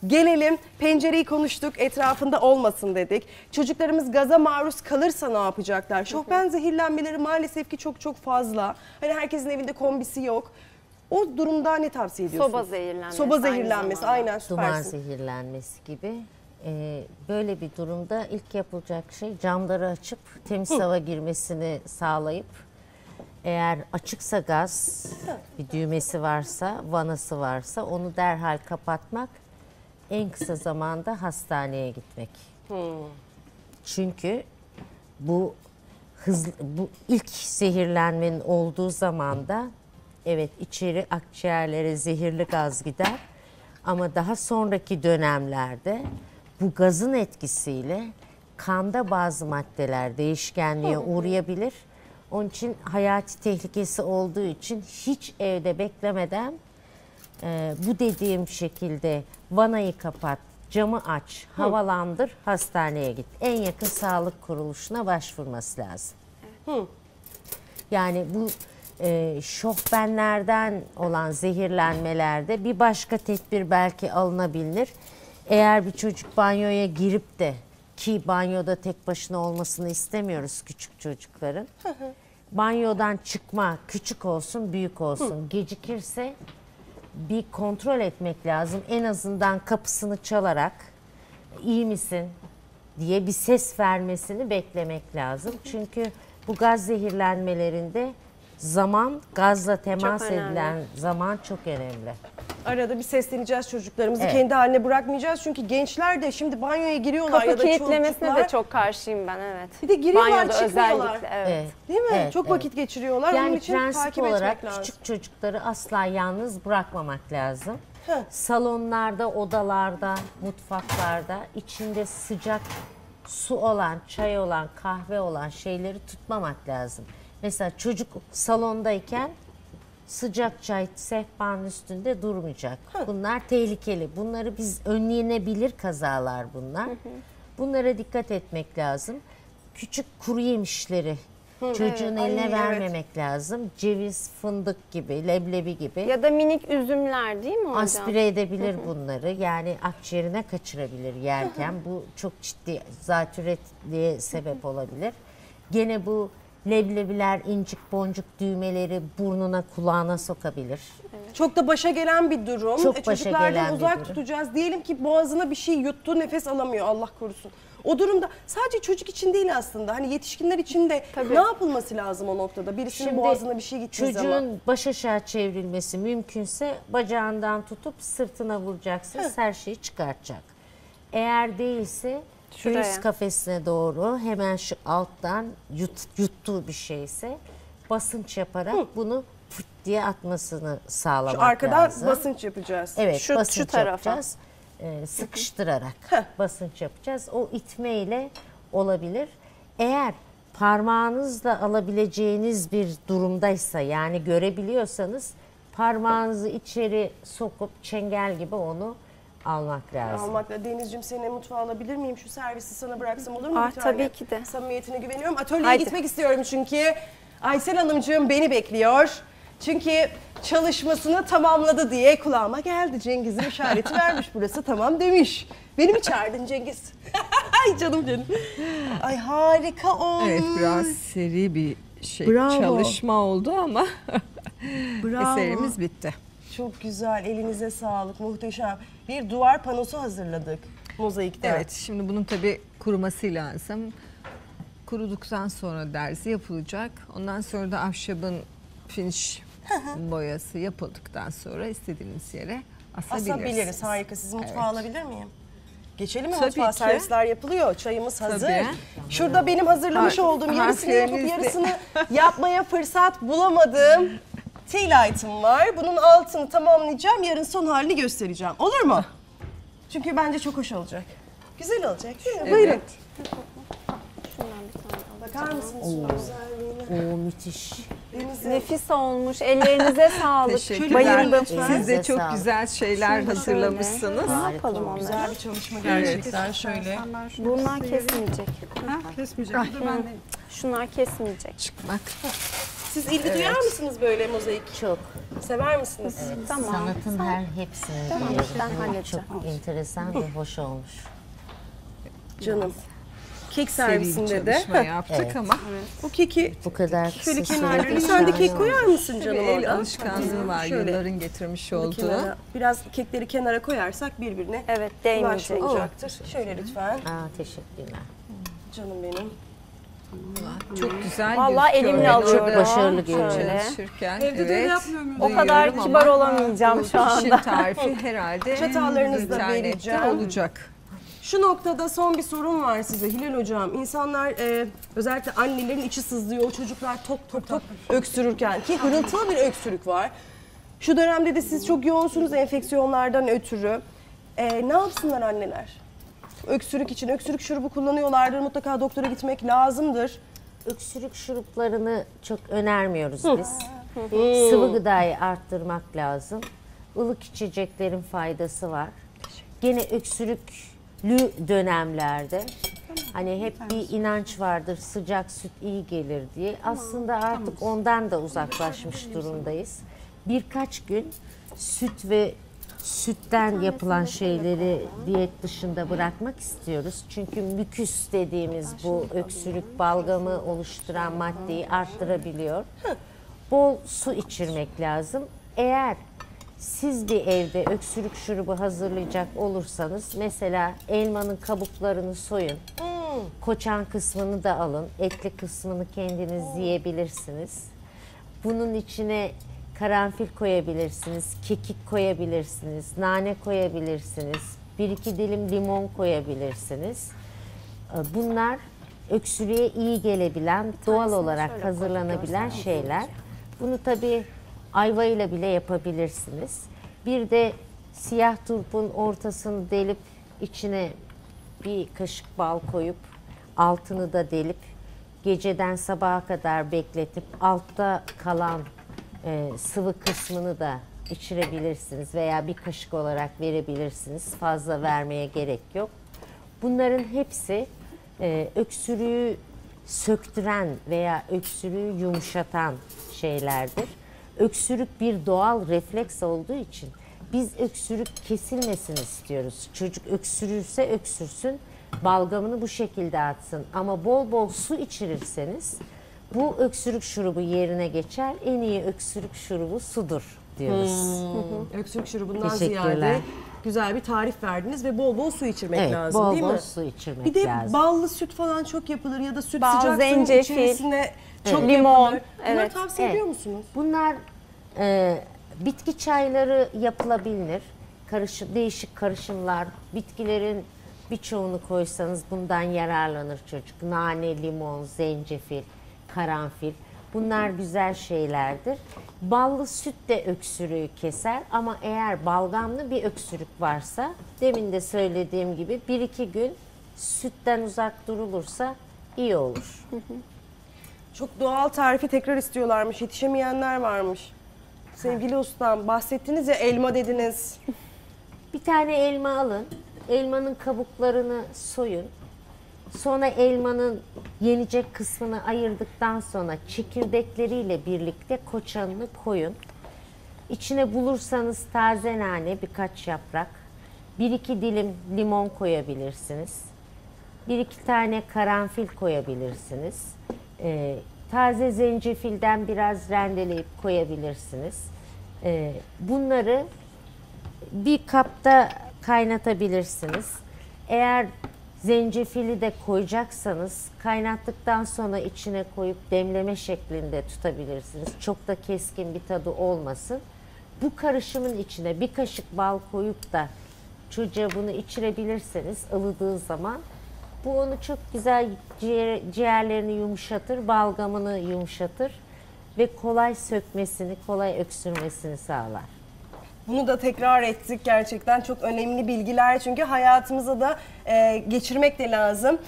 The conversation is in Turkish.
Gelelim, pencereyi konuştuk, etrafında olmasın dedik. Çocuklarımız gaza maruz kalırsa ne yapacaklar? Şofben zehirlenmeleri maalesef ki çok fazla. Hani herkesin evinde kombisi yok. O durumda ne tavsiye ediyorsunuz? Soba zehirlenmesi. Soba zehirlenmesi, aynen, süpersin. Duman zehirlenmesi gibi. Böyle bir durumda ilk yapılacak şey camları açıp temiz hava girmesini sağlayıp, eğer açıksa gaz, bir düğmesi varsa, vanası varsa onu derhal kapatmak, en kısa zamanda hastaneye gitmek. Çünkü bu ilk zehirlenmenin olduğu zamanda evet içeri akciğerlere zehirli gaz gider ama daha sonraki dönemlerde bu gazın etkisiyle kanda bazı maddeler değişkenliğe uğrayabilir. Onun için hayati tehlikesi olduğu için hiç evde beklemeden bu dediğim şekilde vanayı kapat, camı aç, havalandır, hastaneye git. En yakın sağlık kuruluşuna başvurması lazım. Yani bu şofbenlerden olan zehirlenmelerde bir başka tedbir belki alınabilir. Eğer bir çocuk banyoya girip de, ki banyoda tek başına olmasını istemiyoruz küçük çocukların. Banyodan çıkma, küçük olsun büyük olsun, gecikirse bir kontrol etmek lazım. En azından kapısını çalarak iyi misin diye bir ses vermesini beklemek lazım. Çünkü bu gaz zehirlenmelerinde zaman, gazla temas edilen zaman çok önemli. Arada bir sesleneceğiz çocuklarımızı, kendi haline bırakmayacağız. Çünkü gençler de şimdi banyoya giriyorlar Kapı ya da kilitlemesine çocuklar. de çok karşıyım ben, evet. Bir de giriyorlar, Banyoda çıkmıyorlar. özellikle, evet. Değil mi? Evet, Çok vakit geçiriyorlar. Onun Yani için prensip takip olarak etmek lazım. küçük çocukları asla yalnız bırakmamak lazım. Salonlarda, odalarda, mutfaklarda içinde sıcak su olan, çay olan, kahve olan şeyleri tutmamak lazım. Mesela çocuk salondayken sıcak çay sehpanın üstünde durmayacak. Bunlar tehlikeli. Bunları biz önlenebilir kazalar bunlar. Bunlara dikkat etmek lazım. Küçük kuru yemişleri çocuğun eline vermemek lazım. Ceviz, fındık gibi, leblebi gibi. Ya da minik üzümler değil mi hocam? Aspire edebilir bunları. Yani akciğerine kaçırabilir yerken. Bu çok ciddi zatürreliğe sebep olabilir. Gene bu leblebiler, incik boncuk düğmeleri burnuna, kulağına sokabilir. Çok da başa gelen bir durum. Çok başa Çocuklardan gelen bir uzak durum. tutacağız. Diyelim ki boğazına bir şey yuttu, nefes alamıyor, Allah korusun. O durumda sadece çocuk için değil aslında. Hani yetişkinler için de ne yapılması lazım o noktada? Birisinin boğazına bir şey gittiği zaman. Çocuğun baş aşağı çevrilmesi mümkünse bacağından tutup sırtına vuracaksınız. Her şeyi çıkartacak. Eğer değilse göğüs kafesine doğru hemen şu alttan yuttuğu bir şeyse basınç yaparak bunu fıt diye atmasını sağlamak Şu arkadan lazım. basınç yapacağız. Evet, Şu basınç tarafa. yapacağız. Sıkıştırarak basınç yapacağız. O itmeyle olabilir. Eğer parmağınızla alabileceğiniz bir durumdaysa, yani görebiliyorsanız parmağınızı içeri sokup çengel gibi onu almak lazım. Almakla. Denizciğim, seni mutfağa alabilir miyim? Şu servisi sana bıraksam olur mu? Bir tane? Tabii ki de. Samimiyetine güveniyorum. Atölyeye gitmek istiyorum çünkü. Aysel Hanımcığım beni bekliyor. Çünkü çalışmasını tamamladı diye kulağıma geldi. Cengiz'in işareti vermiş, burası tamam demiş. Beni mi çağırdın Cengiz? Ay canım. Ay harika olmuş. Evet, biraz seri bir Bravo. çalışma oldu ama Bravo. eserimiz bitti. Çok güzel, elinize sağlık, muhteşem. Bir duvar panosu hazırladık mozaikte. Evet, şimdi bunun tabii kuruması lazım. Kuruduktan sonra derzi yapılacak. Ondan sonra da ahşabın finish boyası yapıldıktan sonra istediğiniz yere asabilirsiniz. Asabiliriz, harika. Sizi mutfağa alabilir miyim? Geçelim mi Tabii mutfağa? ki. Servisler yapılıyor, çayımız hazır. Tabii. Şurada benim hazırlamış olduğum, yarısını yapıp harflerinizde. yarısını yapmaya fırsat bulamadığım tea light'ım var. Bunun altını tamamlayacağım, yarın son halini göstereceğim. Olur mu? Çünkü bence çok hoş olacak. Güzel olacak değil mi? Evet. Buyurun. Şundan bir tane alalım. Bakar mısınız şu güzelliğine? Oo, müthiş. Deniz'e. Nefis olmuş. Ellerinize sağlık. Teşekkürler. Bayıldım. Siz de Elinize çok sağlık. güzel şeyler Şöyle. hazırlamışsınız. Ne yapalım onları? Güzel bir çalışma gerçekten şöyle. Bunlar kesmeyecek. Kesmeyecek. Dur ben de. Şunlar kesmeyecek. Bak. Siz ilgi duyar mısınız böyle mozaik? Çok. Sever misiniz? Tamam. Sanatın her hepsini Tamam, biliyorum. ben Bu halledeceğim. çok enteresan ve hoş olmuş. Canım. Kek Seri bir servisinde de. çalışma yaptık ama Bu keki Bu kadar şöyle kısa kenarlarına sürede sen de kek şahane koyar olmuş. mısın tabii canım el orada? alışkanlığı var Şöyle. yılların getirmiş Bir olduğu. kenara, biraz kekleri kenara koyarsak birbirine Evet, değmeyecek. ulaşmayacaktır. Şöyle lütfen. Aa, teşekkürler. Canım benim. Çok güzel Vallahi gözüküyor. elimle Ben alıyorum. orada başarılı görünüyor. Şöyle. Çalışırken Evde de evet. yapmıyor muyum? O kadar Duyuyorum kibar ama olamayacağım şu anda. İşin tarifi herhalde Çatallarınızı da internette vereceğim. olacak. Şu noktada son bir sorum var size Hilal Hocam. İnsanlar özellikle annelerin içi sızlıyor. O çocuklar tok öksürürken ki hırıltılı bir öksürük var. Şu dönemde de siz çok yoğunsunuz enfeksiyonlardan ötürü. Ne yapsınlar anneler? Öksürük için öksürük şurubu kullanıyorlardır. Mutlaka doktora gitmek lazımdır. Öksürük şuruplarını çok önermiyoruz biz. Sıvı gıdayı arttırmak lazım. Ilık içeceklerin faydası var. Gene öksürüklü dönemlerde hani hep bir inanç vardır sıcak süt iyi gelir diye. Aslında artık ondan da uzaklaşmış durumdayız. Birkaç gün süt ve sütten yapılan şeyleri diyet dışında bırakmak istiyoruz. Çünkü müküs dediğimiz bu öksürük balgamı oluşturan maddeyi arttırabiliyor. Bol su içirmek lazım. Eğer siz bir evde öksürük şurubu hazırlayacak olursanız mesela elmanın kabuklarını soyun. Koçan kısmını da alın. Etli kısmını kendiniz yiyebilirsiniz. Bunun içine karanfil koyabilirsiniz, kekik koyabilirsiniz, nane koyabilirsiniz, 1-2 dilim limon koyabilirsiniz. Bunlar öksürüğe iyi gelebilen, doğal olarak hazırlanabilen şeyler. Bunu tabii ayva ile bile yapabilirsiniz. Bir de siyah turpun ortasını delip içine bir kaşık bal koyup altını da delip geceden sabaha kadar bekletip altta kalan sıvı kısmını da içirebilirsiniz veya bir kaşık olarak verebilirsiniz. Fazla vermeye gerek yok. Bunların hepsi öksürüğü söktüren veya öksürüğü yumuşatan şeylerdir. Öksürük bir doğal refleks olduğu için biz öksürük kesilmesini istiyoruz. Çocuk öksürürse öksürsün, balgamını bu şekilde atsın. Ama bol bol su içirirseniz bu öksürük şurubu yerine geçer. En iyi öksürük şurubu sudur diyoruz. Öksürük şurubundan Teşekkürler. ziyade güzel bir tarif verdiniz ve bol bol su içirmek Evet, lazım bol değil bol mi? su içirmek Bir de lazım. ballı süt falan çok yapılır ya da süt Bal, sıcak suyun zencefil, içerisine çok limon, yapılır. Bunları evet. tavsiye ediyor musunuz? Bunlar bitki çayları yapılabilir. Değişik karışımlar, bitkilerin birçoğunu koysanız bundan yararlanır çocuk. Nane, limon, zencefil, karanfil. Bunlar güzel şeylerdir. Ballı süt de öksürüğü keser ama eğer balgamlı bir öksürük varsa demin de söylediğim gibi 1-2 gün sütten uzak durulursa iyi olur. Çok doğal tarifi tekrar istiyorlarmış. Yetişemeyenler varmış. Sevgili ustam bahsettiniz ya elma dediniz. Bir tane elma alın. Elmanın kabuklarını soyun. Sonra elmanın yenecek kısmını ayırdıktan sonra çekirdekleriyle birlikte koçanını koyun. İçine bulursanız taze nane birkaç yaprak, 1-2 dilim limon koyabilirsiniz. 1-2 tane karanfil koyabilirsiniz. Taze zencefilden biraz rendeleyip koyabilirsiniz. Bunları bir kapta kaynatabilirsiniz. Eğer zencefili de koyacaksanız kaynattıktan sonra içine koyup demleme şeklinde tutabilirsiniz. Çok da keskin bir tadı olmasın. Bu karışımın içine bir kaşık bal koyup da çocuğa bunu içirebilirseniz ılıdığı zaman bu onu çok güzel ciğerlerini yumuşatır, balgamını yumuşatır ve kolay sökmesini, kolay öksürmesini sağlar. Bunu da tekrar ettik gerçekten çok önemli bilgiler çünkü hayatımıza da geçirmek de lazım.